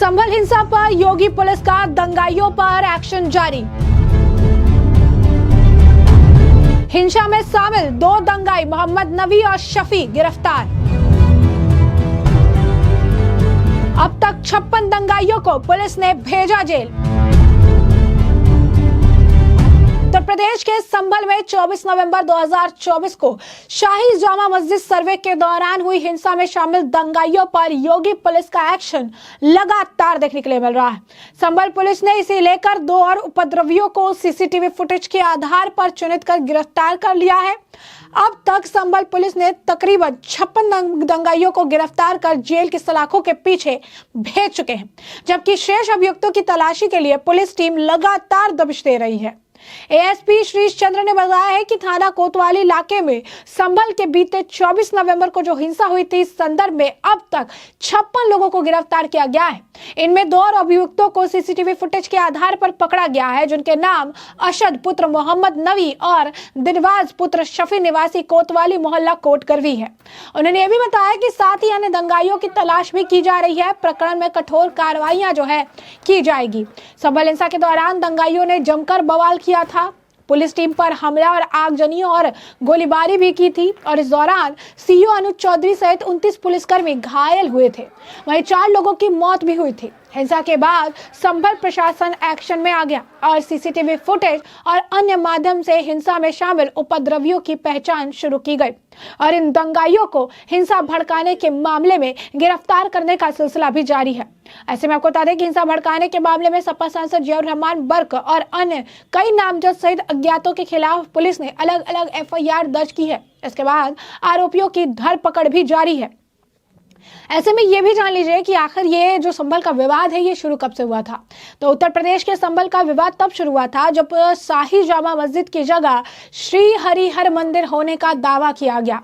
संभल हिंसा पर योगी पुलिस का दंगाइयों पर एक्शन जारी। हिंसा में शामिल 2 दंगाई मोहम्मद नवी और शफी गिरफ्तार। अब तक 56 दंगाइयों को पुलिस ने भेजा जेल। उत्तर प्रदेश के संभल में 24 नवंबर 2024 को शाही जामा मस्जिद सर्वे के दौरान हुई हिंसा में शामिल दंगाइयों पर योगी पुलिस का एक्शन लगातार देखने के लिए मिल रहा है। संभल पुलिस ने इसे लेकर 2 और उपद्रवियों को सीसीटीवी फुटेज के आधार पर चिन्हित कर गिरफ्तार कर लिया है। अब तक संभल पुलिस ने तकरीबन 56 दंगाइयों को गिरफ्तार कर जेल की सलाखों के पीछे भेज चुके हैं, जबकि शेष अभियुक्तों की तलाशी के लिए पुलिस टीम लगातार दबिश दे रही है। एएसपी श्रीश चंद्र ने बताया है कि थाना कोतवाली इलाके में संभल के बीते 24 नवंबर को जो हिंसा हुई थी, इस संदर्भ में अब तक 56 लोगों को गिरफ्तार किया गया है। इनमें 2 और अभियुक्तों को सीसीटीवी फुटेज के आधार पर पकड़ा गया है, जिनके नाम अशद पुत्र मोहम्मद नवी और दिलवाज पुत्र शफी निवासी कोतवाली मोहल्ला कोटकरवी है। उन्होंने ये भी बताया कि साथ ही अन्य दंगाइयों की तलाश भी की जा रही है। प्रकरण में कठोर कार्रवाइयां जो है की जाएगी। संभल हिंसा के दौरान दंगाइयों ने जमकर बवाल किया था। पुलिस टीम पर हमला और आगजनी और गोलीबारी भी की थी और इस दौरान सीईओ अनुज चौधरी सहित 29 पुलिसकर्मी घायल हुए थे। वहीं 4 लोगों की मौत भी हुई थी। हिंसा के बाद संभल प्रशासन एक्शन में आ गया और सीसीटीवी फुटेज और अन्य माध्यम से हिंसा में शामिल उपद्रवियों की पहचान शुरू की गई और इन दंगाइयों को हिंसा भड़काने के मामले में गिरफ्तार करने का सिलसिला भी जारी है। ऐसे में आपको बता दें कि हिंसा भड़काने के मामले में सपा सांसद जियाउर रहमान बर्क और अन्य कई नामजद सहित अज्ञातों के खिलाफ पुलिस ने अलग अलग एफआईआर दर्ज की है। इसके बाद आरोपियों की धरपकड़ भी जारी है। ऐसे में ये भी जान लीजिए कि आखिर ये जो संभल का विवाद है, ये शुरू कब से हुआ था। तो उत्तर प्रदेश के संभल का विवाद तब शुरू हुआ था जब शाही जामा मस्जिद की जगह श्री हरिहर मंदिर होने का दावा किया गया।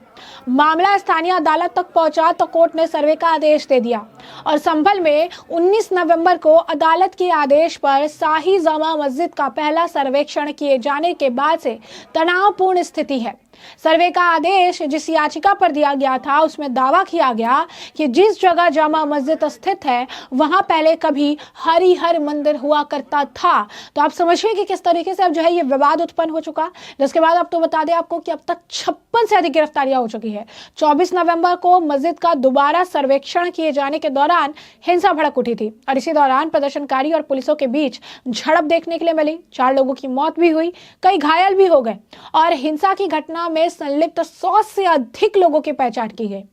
मामला स्थानीय अदालत तक पहुंचा तो कोर्ट ने सर्वे का आदेश दे दिया और संभल में 19 नवंबर को अदालत के आदेश पर शाही जामा मस्जिद का पहला सर्वेक्षण किए जाने के बाद से तनावपूर्ण स्थिति है। सर्वे का आदेश जिस याचिका पर दिया गया था, उसमें दावा किया गया कि जिस जगह जामा मस्जिद स्थित है वहां पहले कभी हरिहर मंदिर हुआ करता था। तो आप समझिए कि किस तरीके से अब जो है ये विवाद उत्पन्न हो चुका। जिसके बाद अब तो बता दें आपको कि अब तक 56 से अधिक गिरफ्तारियां हो चुकी है। 24 नवंबर को मस्जिद का दोबारा सर्वेक्षण किए जाने के दौरान हिंसा भड़क उठी थी और इसी दौरान प्रदर्शनकारी और पुलिसों के बीच झड़प देखने के लिए मिली। 4 लोगों की मौत भी हुई, कई घायल भी हो गए और हिंसा की घटना में संलिप्त 100 से अधिक लोगों की पहचान की गई,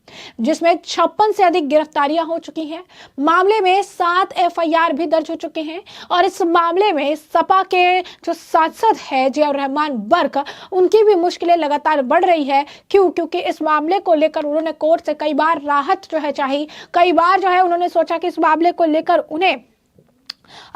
जिसमें 56 से अधिक गिरफ्तारियां हो चुकी हैं। मामले में 7 एफआईआर भी दर्ज हो चुके हैं और इस मामले में सपा के जो सांसद है जियाउर रहमान बर्क, उनकी भी मुश्किलें लगातार बढ़ रही है। क्योंकि इस मामले को लेकर उन्होंने कोर्ट से कई बार राहत जो है चाहिए, कई बार जो है उन्होंने सोचा कि इस मामले को लेकर उन्हें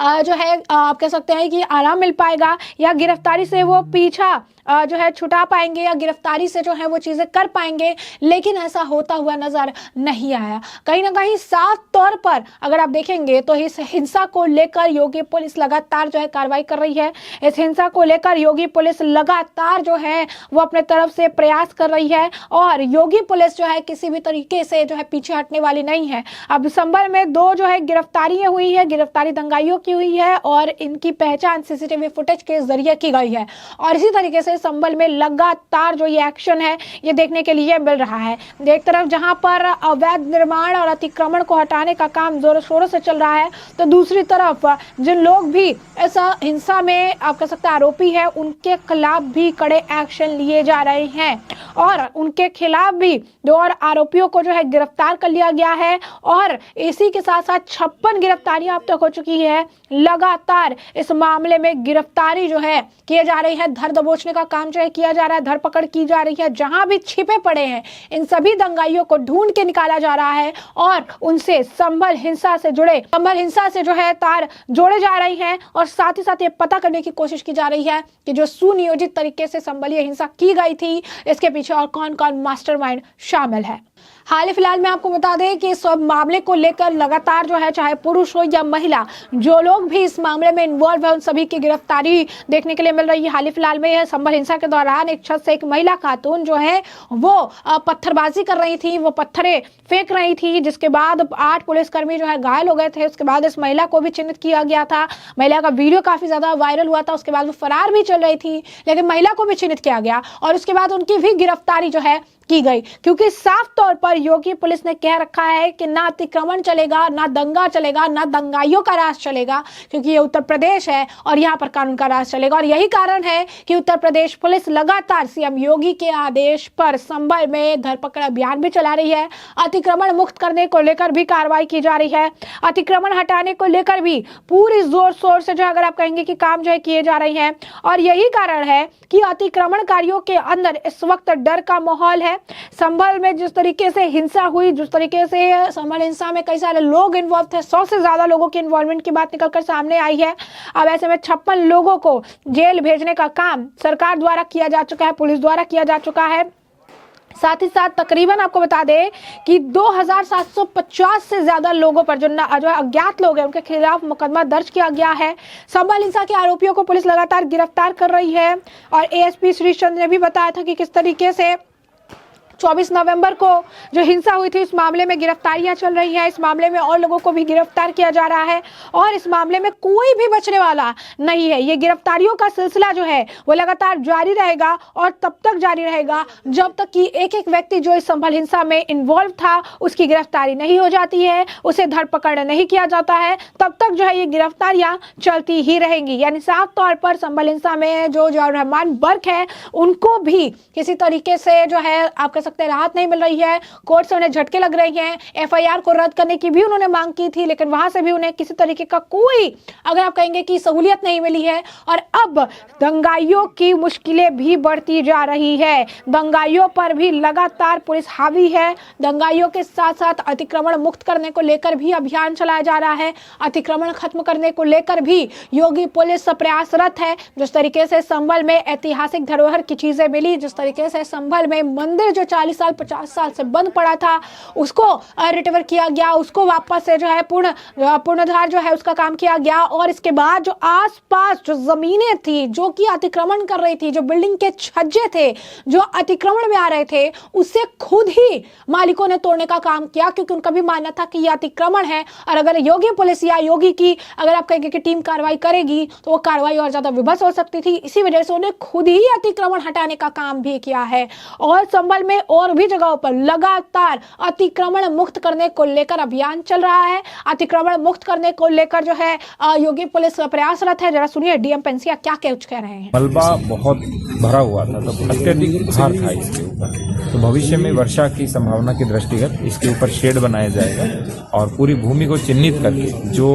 जो है आप कह सकते हैं कि आराम मिल पाएगा या गिरफ्तारी से वो पीछा जो है छुटा पाएंगे या गिरफ्तारी से जो है वो चीजें कर पाएंगे, लेकिन ऐसा होता हुआ नजर नहीं आया। कहीं ना कहीं साफ तौर पर अगर आप देखेंगे तो इस हिंसा को लेकर योगी पुलिस लगातार जो है कार्रवाई कर रही है। इस हिंसा को लेकर योगी पुलिस लगातार जो है वो अपने तरफ से प्रयास कर रही है और योगी पुलिस जो है किसी भी तरीके से जो है पीछे हटने वाली नहीं है। अब संभल में 2 जो है गिरफ्तारियां हुई है, गिरफ्तारी दंगाइयों की हुई है और इनकी पहचान सीसीटीवी फुटेज के जरिए की गई है और इसी तरीके से संभल में लगातार जो ये एक्शन है ये देखने के लिए मिल रहा है। एक तरफ जहां पर अवैध निर्माण और अतिक्रमण को हटाने का काम जोरों शोरों से चल रहा है, तो दूसरी तरफ जिन लोग भी इस हिंसा में आप कह सकते हैं आरोपी है, उनके खिलाफ भी कड़े एक्शन लिए जा रहे हैं और उनके खिलाफ भी 2 और आरोपियों को जो है गिरफ्तार कर लिया गया है और इसी के साथ साथ 56 गिरफ्तारियां अब तक हो चुकी है। लगातार इस मामले में गिरफ्तारी जो है किए जा रही है, धर दबोचने का काम जो है किया जा रहा है, धरपकड़ की जा रही है। जहां भी छिपे पड़े हैं इन सभी दंगाइयों को ढूंढ के निकाला जा रहा है और उनसे संभल हिंसा से जो है तार जोड़े जा रही हैं और साथ ही साथ ये पता करने की कोशिश की जा रही है कि जो सुनियोजित तरीके से संभल ये हिंसा की गई थी, इसके पीछे और कौन कौन मास्टरमाइंड शामिल है। हाल ही फिलहाल में आपको बता दें कि इस मामले को लेकर लगातार जो है चाहे पुरुष हो या महिला, जो लोग भी इस मामले में इन्वॉल्व है उन सभी की गिरफ्तारी देखने के लिए मिल रही है। हाल ही फिलहाल में संभल हिंसा के दौरान एक छत से एक महिला खातून जो है वो पत्थरबाजी कर रही थी, वो पत्थरें फेंक रही थी, जिसके बाद 8 पुलिसकर्मी जो है घायल हो गए थे। उसके बाद इस महिला को भी चिन्हित किया गया था। महिला का वीडियो काफी ज्यादा वायरल हुआ था। उसके बाद वो फरार भी चल रही थी, लेकिन महिला को भी चिन्हित किया गया और उसके बाद उनकी भी गिरफ्तारी जो है की गई, क्योंकि साफ तौर पर योगी पुलिस ने कह रखा है कि ना अतिक्रमण चलेगा, ना दंगा चलेगा, ना दंगाइयों का राज चलेगा, क्योंकि ये उत्तर प्रदेश है और यहाँ पर कानून का राज चलेगा। और यही कारण है कि उत्तर प्रदेश पुलिस लगातार सीएम योगी के आदेश पर संभल में धरपकड़ अभियान भी चला रही है। अतिक्रमण मुक्त करने को लेकर भी कार्रवाई की जा रही है। अतिक्रमण हटाने को लेकर भी पूरी जोर शोर से जो अगर आप कहेंगे कि काम जो है किए जा रहे हैं। और यही कारण है कि अतिक्रमणकारियों के अंदर इस वक्त डर का माहौल है। संभल में जिस तरीके से हिंसा हुई, जिस तरीके से संभल हिंसा में कई सारे लोग इन्वॉल्व थे, 100 से ज्यादा लोगों की इन्वॉल्वमेंट की बात निकलकर सामने आई है। अब ऐसे में 56 लोगों को जेल भेजने का काम सरकार द्वारा किया जा चुका है, पुलिस द्वारा किया जा चुका है। साथ ही साथ तकरीबन आपको बता दें कि 2750 से ज्यादा लोगों पर जो अज्ञात लोग हैं उनके खिलाफ मुकदमा दर्ज किया गया है। संभल हिंसा के आरोपियों को पुलिस लगातार गिरफ्तार कर रही है। और एएसपी श्री चंद्र ने भी बताया था कि किस तरीके से 24 नवंबर को जो हिंसा हुई थी इस मामले में गिरफ्तारियां चल रही है। इस मामले में और लोगों को भी गिरफ्तार किया जा रहा है और इस मामले में कोई भी बचने वाला नहीं है। ये गिरफ्तारियों का सिलसिला जो है वो लगातार जारी रहेगा और तब तक जारी रहेगा जब तक कि एक एक व्यक्ति जो इस संभल हिंसा में इन्वॉल्व था उसकी गिरफ्तारी नहीं हो जाती है, उसे धरपकड़ नहीं किया जाता है, तब तक जो है ये गिरफ्तारियां चलती ही रहेंगी। यानी साफ तौर पर संभल हिंसा में जो रहमान बर्क है उनको भी किसी तरीके से जो है आप राहत नहीं मिल रही है। कोर्ट से उन्हें झटके लग रही हैं। एफआईआर को रद्द करने की भी उन्होंने मांग की थी, लेकिन वहां से भी उन्हें किसी तरीके का कोई अगर आप कहेंगे कि सहूलियत नहीं मिली है। और अब दंगाइयों की मुश्किलें भी बढ़ती जा रही है। दंगाइयों पर भी लगातार पुलिस हावी है। दंगाइयों के साथ साथ अतिक्रमण मुक्त करने को लेकर भी अभियान चलाया जा रहा है। अतिक्रमण खत्म करने को लेकर भी योगी पुलिस प्रयासरत है। जिस तरीके से संभल में ऐतिहासिक धरोहर की चीजें मिली, जिस तरीके से संभल में मंदिर जो 40 साल 50 साल से बंद पड़ा था उसको रिकवर किया गया, उसको वापस से जो है पुनरुद्धार जो है उसका काम किया गया। और इसके बाद जो आसपास जो जमीनें थी जो कि अतिक्रमण कर रही थी, जो बिल्डिंग के छज्जे थे जो अतिक्रमण में आ रहे थे, उसे खुद ही मालिकों ने तोड़ने का काम किया, क्योंकि उनका भी मानना था कि यह अतिक्रमण है और अगर योगी पुलिस या योगी की अगर आप कहेंगे कि टीम कार्रवाई करेगी तो वो कार्रवाई और ज्यादा विभत्स हो सकती थी। इसी वजह से उन्हें खुद ही अतिक्रमण हटाने का काम भी किया है। और संभल में और भी जगहों पर लगातार अतिक्रमण मुक्त करने को लेकर अभियान चल रहा है। अतिक्रमण मुक्त करने को लेकर जो है योगी पुलिस प्रयासरत है। जरा सुनिए डीएम पेंसिया क्या कुछ कह रहे हैं। मलबा बहुत भरा हुआ था, तो अत्यधिक भार था इसके ऊपर, तो भविष्य में वर्षा की संभावना के दृष्टिगत इसके ऊपर शेड बनाया जाएगा और पूरी भूमि को चिन्हित करके जो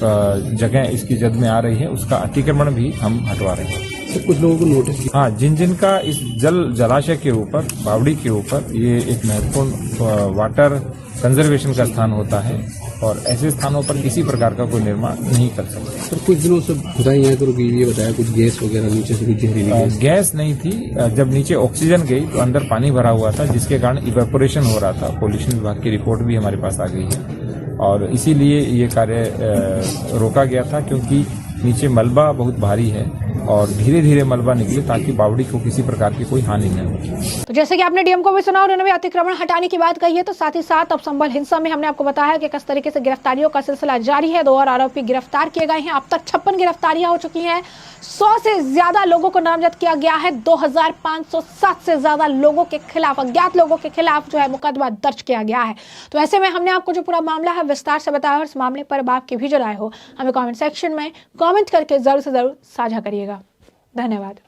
जगह इसकी जद में आ रही है उसका अतिक्रमण भी हम हटवा रहे हैं। तो कुछ लोगों को नोटिस, हाँ, जिन का इस जलाशय के ऊपर, बावड़ी के ऊपर, ये एक महत्वपूर्ण वाटर कंजर्वेशन का स्थान होता है और ऐसे स्थानों पर किसी प्रकार का कोई निर्माण नहीं कर सकते। सर कुछ दिनों से बताइए यहाँ करो कि ये बताया कुछ गैस वगैरह नीचे से कुछ जहरीली गैस नहीं थी। जब नीचे ऑक्सीजन गई तो अंदर पानी भरा हुआ था, जिसके कारण इवेपोरेशन हो रहा था। पॉल्यूशन विभाग की रिपोर्ट भी हमारे पास आ गई है और इसीलिए ये कार्य रोका गया था, क्योंकि नीचे मलबा बहुत भारी है और धीरे धीरे मलबा निकले ताकि बावड़ी को किसी प्रकार की कोई हानि न हो। तो जैसे कि आपने डीएम को भी सुना, उन्होंने भी अतिक्रमण हटाने की बात कही है। तो साथ ही साथ अब संभल हिंसा में हमने आपको बताया कि किस तरीके से गिरफ्तारियों का सिलसिला जारी है। 2 और आरोपी गिरफ्तार किए गए हैं। अब तक 56 गिरफ्तारियां हो चुकी हैं। 100 से ज्यादा लोगों को नामजद किया गया है। 2507 से ज्यादा लोगों के खिलाफ, अज्ञात लोगों के खिलाफ जो है मुकदमा दर्ज किया गया है। तो ऐसे में हमने आपको जो पूरा मामला है विस्तार से बताया और इस मामले पर आपकी भी जो राय हो हमें कॉमेंट सेक्शन में कॉमेंट करके जरूर से जरूर साझा करिएगा। धन्यवाद।